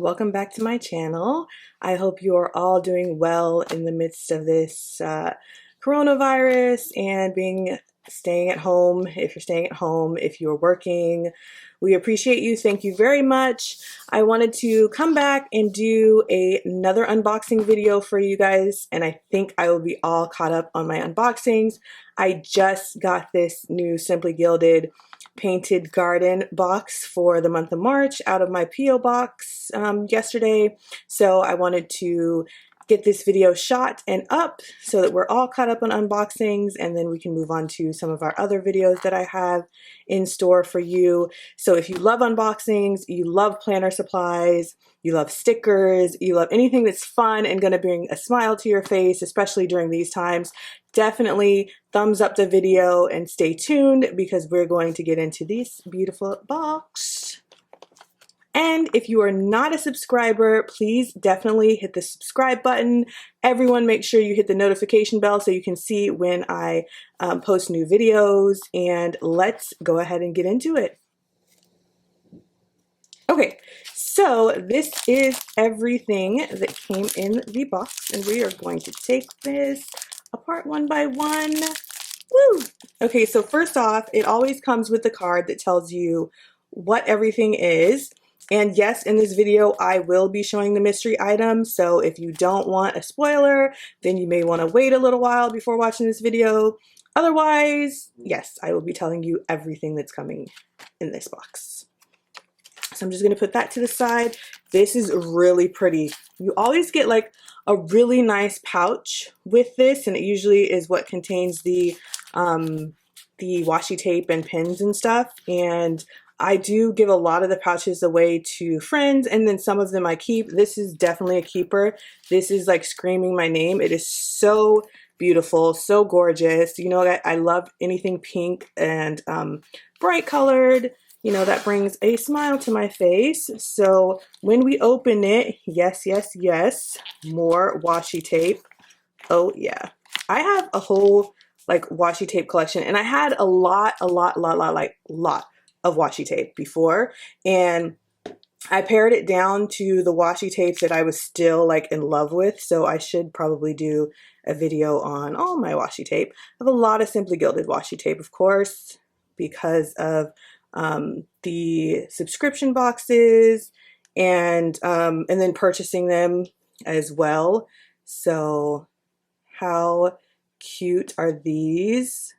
welcome back to my channel. I hope you are all doing well in the midst of this coronavirus and staying at home. If you're staying at home, if you're working, we appreciate you. Thank you very much. I wanted to come back and do another unboxing video for you guys, and I think I will be all caught up on my unboxings. I just got this new Simply Gilded painted garden box for the month of March out of my P.O. box yesterday. So I wanted to get this video shot and up so that we're all caught up on unboxings, and then we can move on to some of our other videos that I have in store for you. So if you love unboxings, you love planner supplies, you love stickers, you love anything that's fun and gonna bring a smile to your face, especially during these times, definitely thumbs up the video and stay tuned because we're going to get into this beautiful box. And if you are not a subscriber, please definitely hit the subscribe button. Everyone make sure you hit the notification bell so you can see when I post new videos, and let's go ahead and get into it. Okay, so this is everything that came in the box, and we are going to take this apart one by one. Woo! Okay, so first off, it always comes with the card that tells you what everything is. And yes, in this video, I will be showing the mystery items. So if you don't want a spoiler, then you may want to wait a little while before watching this video. Otherwise, yes, I will be telling you everything that's coming in this box. So I'm just going to put that to the side. This is really pretty. You always get like a really nice pouch with this, and it usually is what contains the washi tape and pins and stuff. And I do give a lot of the pouches away to friends, and then some of them I keep. This is definitely a keeper. This is like screaming my name. It is so beautiful, so gorgeous. You know, I love anything pink and bright colored. You know, that brings a smile to my face. So when we open it, yes, yes, yes, more washi tape. Oh yeah. I have a whole like washi tape collection, and I had a lot of washi tape before, and I pared it down to the washi tapes that I was still like in love with. So I should probably do a video on all my washi tape. I have a lot of Simply Gilded washi tape, of course, because of the subscription boxes and then purchasing them as well. So how cute are these?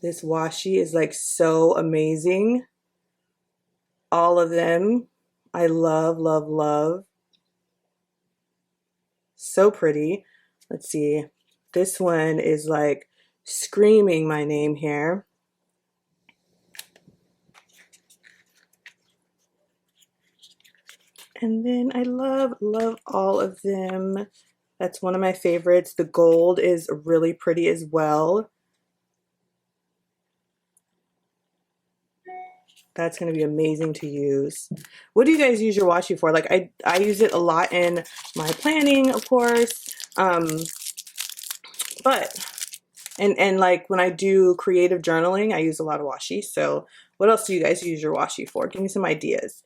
This washi is like so amazing. All of them. I love, love, love. So pretty. Let's see. This one is like screaming my name here. And then I love, love all of them. That's one of my favorites. The gold is really pretty as well. That's going to be amazing to use. What do you guys use your washi for? Like I use it a lot in my planning, of course. But like when I do creative journaling, I use a lot of washi. So what else do you guys use your washi for? Give me some ideas.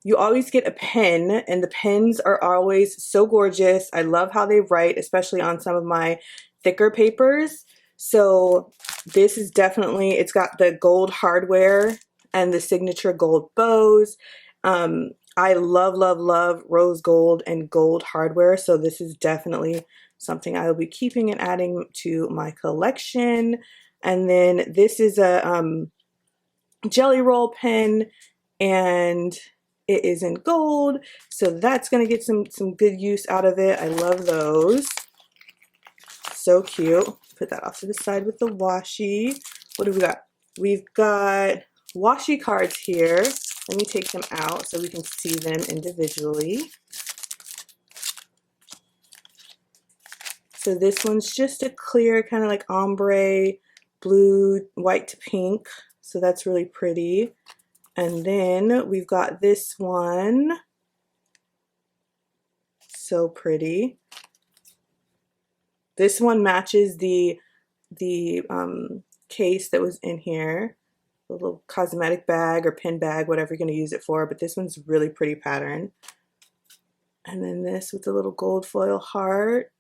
You always get a pen, and the pens are always so gorgeous. I love how they write, especially on some of my thicker papers. So this is definitely, it's got the gold hardware and the signature gold bows. I love, love, love rose gold and gold hardware. So this is definitely something I will be keeping and adding to my collection. And then this is a jelly roll pen, and it is in gold, so that's going to get some good use out of it. I love those. So cute. Put that off to the side with the washi. What do we got? We've got washi cards here. Let me take them out so we can see them individually. So this one's just a clear kind of like ombre, blue, white to pink. So that's really pretty. And then we've got this one. So pretty. This one matches the case that was in here. a little cosmetic bag or pin bag, whatever you're going to use it for. But this one's really pretty pattern. And then this with the little gold foil heart.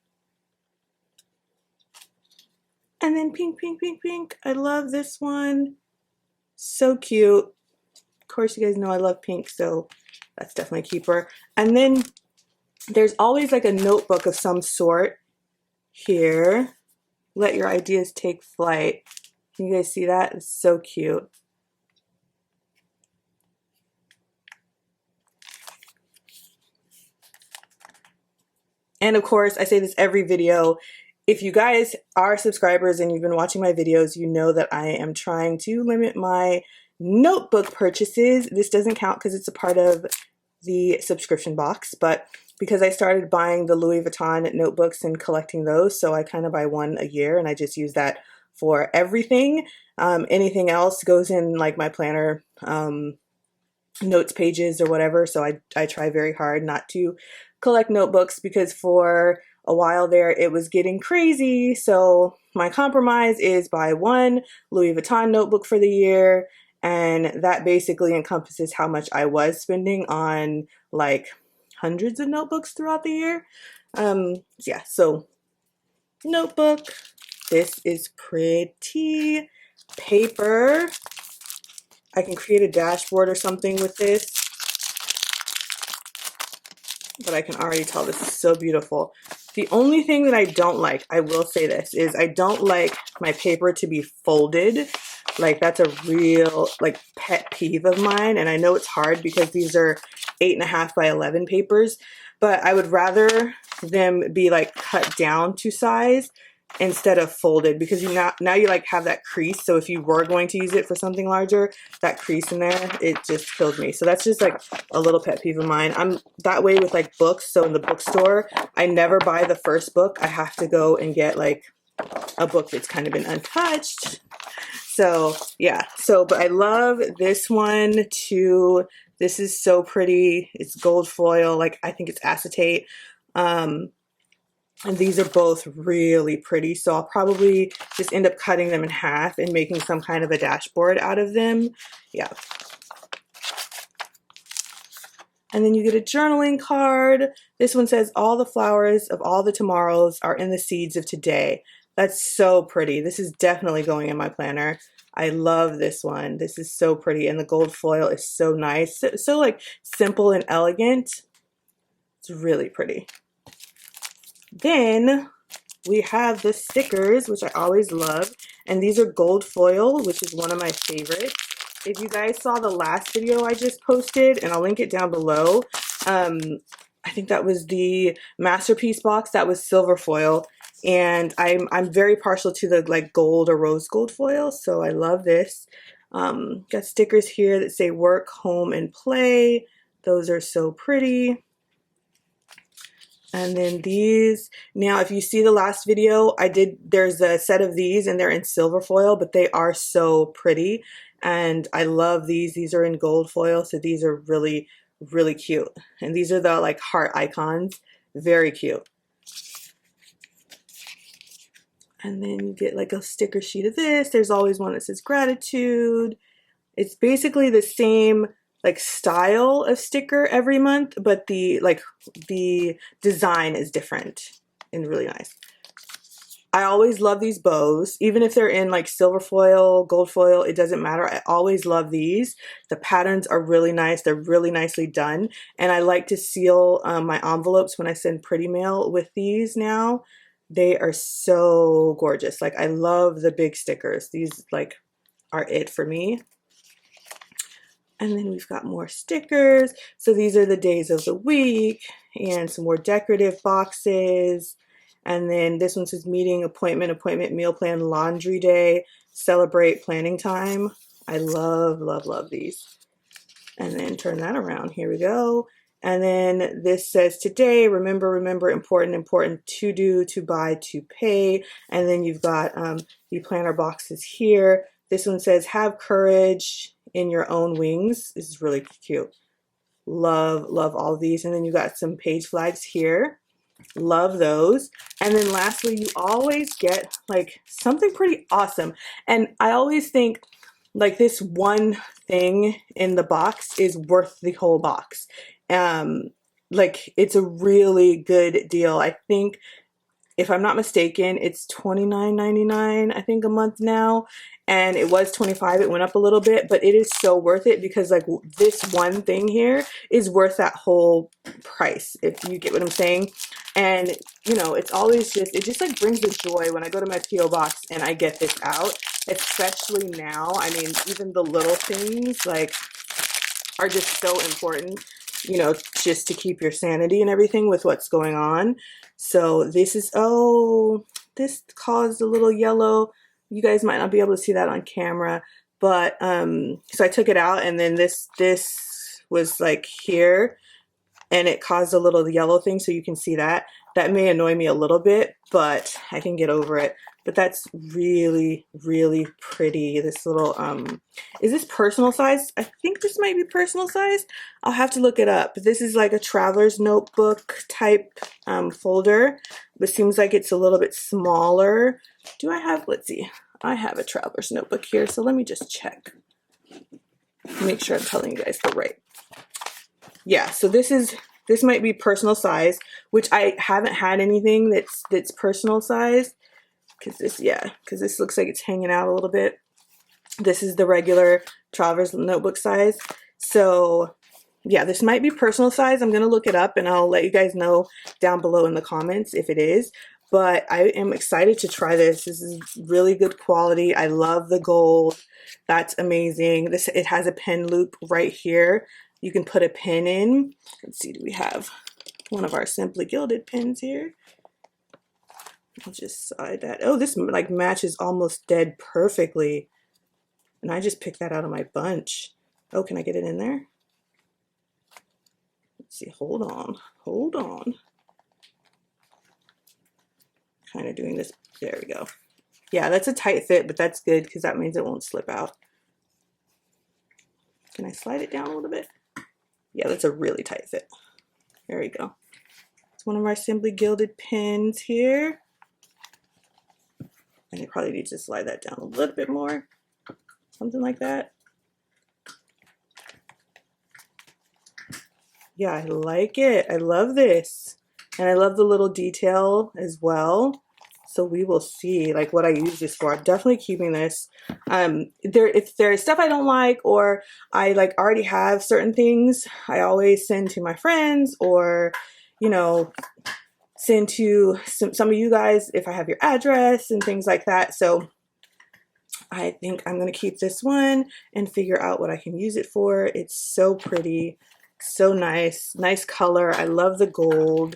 And then pink, pink, pink, pink. I love this one. So cute. Of course, you guys know I love pink, so that's definitely a keeper. And then there's always like a notebook of some sort here. Let your ideas take flight. Can you guys see that? It's so cute. And of course, I say this every video. If you guys are subscribers and you've been watching my videos, you know that I am trying to limit my notebook purchases. This doesn't count because it's a part of the subscription box, but because I started buying the Louis Vuitton notebooks and collecting those, so I kind of buy one a year and I just use that for everything. Anything else goes in like my planner, notes pages or whatever, so I try very hard not to collect notebooks because for a while there it was getting crazy. So my compromise is buy one Louis Vuitton notebook for the year, and that basically encompasses how much I was spending on like hundreds of notebooks throughout the year. Yeah, so notebook. This is pretty paper. I can create a dashboard or something with this, but I can already tell this is so beautiful. The only thing that I don't like, I will say this, is I don't like my paper to be folded. Like that's a real like pet peeve of mine. And I know it's hard because these are 8.5 by 11 papers, but I would rather them be like cut down to size instead of folded, because you now you like have that crease. So if you were going to use it for something larger, that crease in there, it just kills me. So that's just like a little pet peeve of mine. I'm that way with like books. So in the bookstore, I never buy the first book. I have to go and get like a book that's kind of been untouched. So yeah, but I love this one too. This is so pretty. It's gold foil, like I think it's acetate. And these are both really pretty, so I'll probably just end up cutting them in half and making some kind of a dashboard out of them. Yeah. And then you get a journaling card. This one says, all the flowers of all the tomorrows are in the seeds of today. That's so pretty. This is definitely going in my planner. I love this one. This is so pretty, and the gold foil is so nice. So like simple and elegant. It's really pretty. Then we have the stickers, which I always love, and these are gold foil, which is one of my favorites. If you guys saw the last video I just posted, and I'll link it down below, I think that was the masterpiece box. That was silver foil, and I'm very partial to the like gold or rose gold foil, so I love this. Got stickers here that say work, home, and play. Those are so pretty. And then these, now if you see the last video, there's a set of these and they're in silver foil, but they are so pretty. And I love these. These are in gold foil, so these are really, really cute. And these are the like heart icons. Very cute. And then you get like a sticker sheet of this. There's always one that says gratitude. It's basically the same like style of sticker every month, but the design is different and really nice. I always love these bows, even if they're in like silver foil, gold foil, it doesn't matter. I always love these. The patterns are really nice. They're really nicely done. And I like to seal my envelopes when I send pretty mail with these now. They are so gorgeous. Like I love the big stickers. These like are it for me. And then we've got more stickers. So these are the days of the week and some more decorative boxes. And then this one says meeting, appointment, meal plan, laundry day, celebrate, planning time. I love, love, love these. And then turn that around. Here we go. And then this says today, remember, important, to do, to buy, to pay. And then you've got the planner boxes here. This one says have courage in your own wings. This is really cute. Love, love all of these. And then you got some page flags here. Love those. And then lastly, you always get like something pretty awesome. And I always think like this one thing in the box is worth the whole box. Um, like it's a really good deal. I think if I'm not mistaken, it's $29.99, I think, a month now. And it was 25. It went up a little bit, but it is so worth it because like this one thing here is worth that whole price, if you get what I'm saying. And you know, it's always just, it just like brings the joy when I go to my PO box and I get this out, especially now. I mean, even the little things like are just so important, you know, just to keep your sanity and everything with what's going on. So this is, oh, this caused a little yellow. You guys might not be able to see that on camera, but so I took it out, and then this was like here, and it caused a little yellow thing, so you can see that. That may annoy me a little bit, but I can get over it. But that's really, really pretty. This little, is this personal size? I think this might be personal size. I'll have to look it up. But this is like a traveler's notebook type folder, but seems like it's a little bit smaller. Do I have, let's see, I have a traveler's notebook here, so let me just check. Make sure I'm telling you guys the right. Yeah, so this might be personal size, which I haven't had anything that's personal size. Because this looks like it's hanging out a little bit. This is the regular traveler's notebook size. So yeah, this might be personal size. I'm gonna look it up and I'll let you guys know down below in the comments if it is. But I am excited to try this. This is really good quality. I love the gold. That's amazing. It has a pen loop right here. You can put a pin in. Let's see, do we have one of our Simply Gilded pins here? I'll just side that. Oh, this like matches almost dead perfectly. And I just picked that out of my bunch. Oh, can I get it in there? Let's see, hold on. Kind of doing this, there we go. Yeah, that's a tight fit, but that's good because that means it won't slip out. Can I slide it down a little bit? Yeah, that's a really tight fit. There we go. It's one of our Simply Gilded pins here. And I probably need to slide that down a little bit more. Something like that. Yeah, I like it. I love this. And I love the little detail as well. So we will see like what I use this for. I'm definitely keeping this. If there is stuff I don't like, or I like already have certain things, I always send to my friends, or, you know, send to some of you guys if I have your address and things like that. So I think I'm going to keep this one and figure out what I can use it for. It's so pretty, so nice color. I love the gold.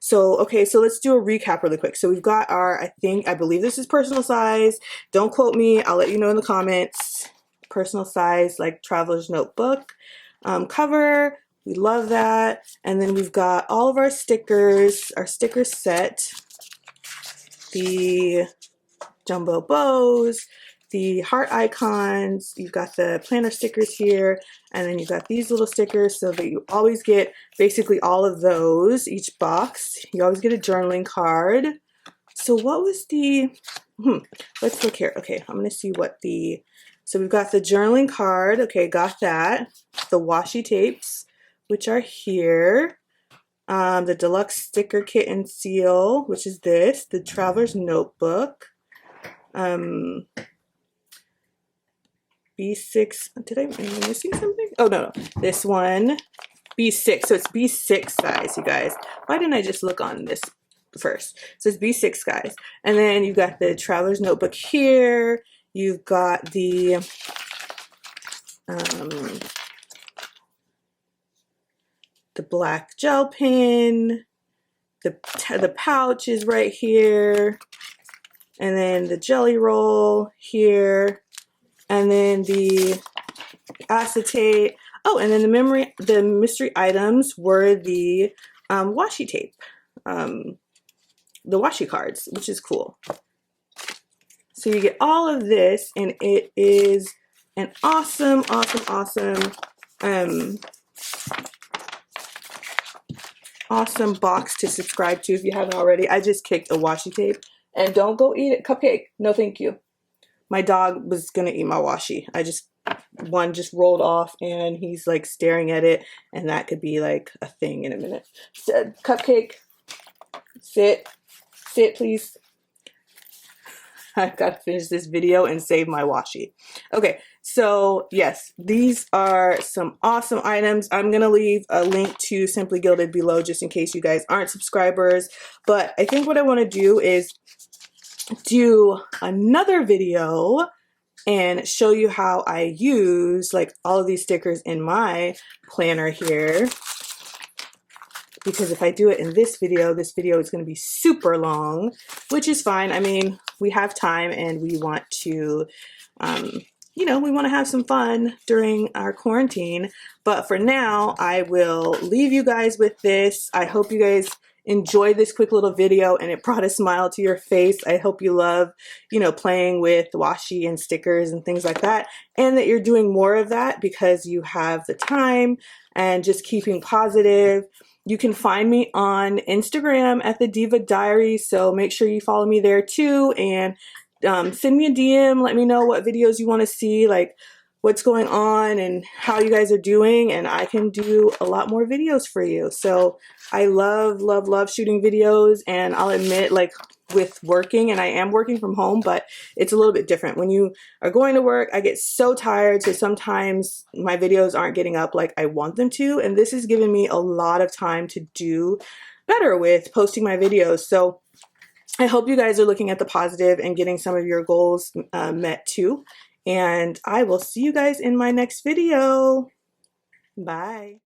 So, okay, so let's do a recap really quick. So we've got our, I believe this is personal size. Don't quote me. I'll let you know in the comments. Personal size, like traveler's notebook cover. We love that. And then we've got all of our stickers, our sticker set, the jumbo bows, the heart icons. You've got the planner stickers here, and then you've got these little stickers so that you always get basically all of those, each box. You always get a journaling card. So what was the, let's look here. Okay, I'm gonna see what the, so we've got the journaling card. Okay, got that. The washi tapes, which are here. The deluxe sticker kit and seal, which is this. The traveler's notebook. B6, am I missing something? Oh, no, this one, B6, so it's B6 size, you guys. Why didn't I just look on this first? So it's B6, guys. And then you've got the traveler's notebook here. You've got the, black gel pen, the pouch is right here, and then the jelly roll here, and then the acetate. Oh, and then the mystery items were the washi tape, the washi cards, which is cool. So you get all of this, and it is an awesome box to subscribe to if you haven't already. I just kicked a washi tape, and don't go eat it. Cupcake, no thank you. my dog was gonna eat my washi. One just rolled off and he's like staring at it, and that could be like a thing in a minute. So, Cupcake, sit please. I've got to finish this video and save my washi. Okay, so yes, these are some awesome items. I'm gonna leave a link to Simply Gilded below just in case you guys aren't subscribers. But I think what I want to do is do another video and show you how I use like all of these stickers in my planner here. Because if I do it in this video is going to be super long, which is fine. I mean, we have time and we want to, you know, we want to have some fun during our quarantine. But for now, I will leave you guys with this. I hope you guys enjoyed this quick little video and it brought a smile to your face. I hope you love, you know, playing with washi and stickers and things like that, and that you're doing more of that because you have the time and just keeping positive. You can find me on Instagram at the Diva Diary, so make sure you follow me there too, and send me a DM. Let me know what videos you want to see, like what's going on and how you guys are doing, and I can do a lot more videos for you. So I love shooting videos, and I'll admit, like with working, and I am working from home, but it's a little bit different. When you are going to work, I get so tired, so sometimes my videos aren't getting up like I want them to, and this has given me a lot of time to do better with posting my videos. So I hope you guys are looking at the positive and getting some of your goals met too. And I will see you guys in my next video. Bye.